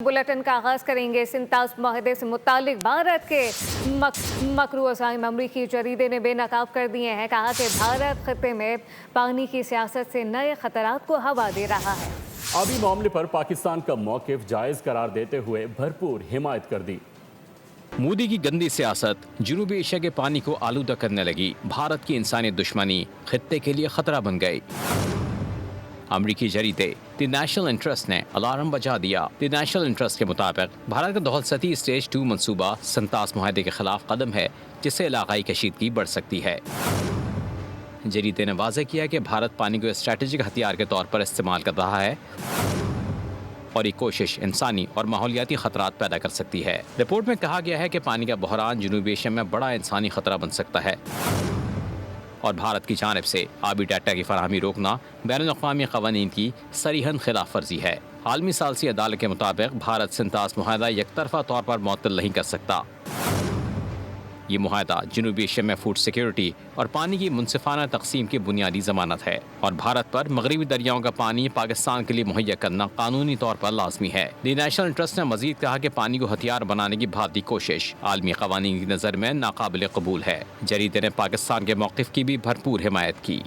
Bulletin का आगाज करेंगे। सिंतास माहदे से मुतालिक भारत के मकरू अज़ाइम अमरीकी जरीदे ने बेनकाब कर दिए हैं। कहा कि भारत खत्ते में पानी की सियासत से नए खतरात को हवा दे रहा है। आबी मामले पर पाकिस्तान का मौक़िफ़ जायज़ करार देते हुए भरपूर हिमायत कर दी। मोदी की गंदी सियासत जनूबी एशिया के पानी को आलूदा करने लगी। भारत की इंसानी दुश्मनी खित्ते के लिए खतरा बन गई। अमरीकी जरीदे द नेशनल इंटरेस्ट ने अलार्म बजा दिया। द नेशनल इंटरेस्ट के मुताबिक भारत का दौलतसती स्टेज 2 मंसूबा सिंतास मुआहदे के खिलाफ कदम है, जिससे इलाकाई कशीदगी बढ़ सकती है। जरीदे ने वाज़ेह किया कि भारत पानी को स्ट्रैटेजिक हथियार के तौर पर इस्तेमाल कर रहा है और ये कोशिश इंसानी और माहौलियाती खतरात पैदा कर सकती है। रिपोर्ट में कहा गया है कि पानी का बहरान जनूबी एशिया में बड़ा इंसानी खतरा बन सकता है और भारत की जानिब से आबी डाटा की फराहमी रोकना बैनुल-अक़वामी क़वानीन की सरीहन खिलाफ वर्जी है। आलमी सालसी अदालत के मुताबिक भारत सिंतास मुआहदा यकतरफा तौर पर मुअत्तल नहीं कर सकता। ये मुआहदा जनूबी एशिया में फूड सिक्योरिटी और पानी की मुनसिफाना तकसीम की बुनियादी ज़मानत है और भारत पर मगरबी दरियाओं का पानी पाकिस्तान के लिए मुहैया करना कानूनी तौर पर लाजमी है। द नेशनल इंटरेस्ट ने मजीद कहा कि पानी को हथियार बनाने की भारतीय कोशिश आलमी क़वानीन की नज़र में नाकाबिल कबूल है। जरीदे ने पाकिस्तान के मौक़िफ़ की भी भरपूर हिमायत की।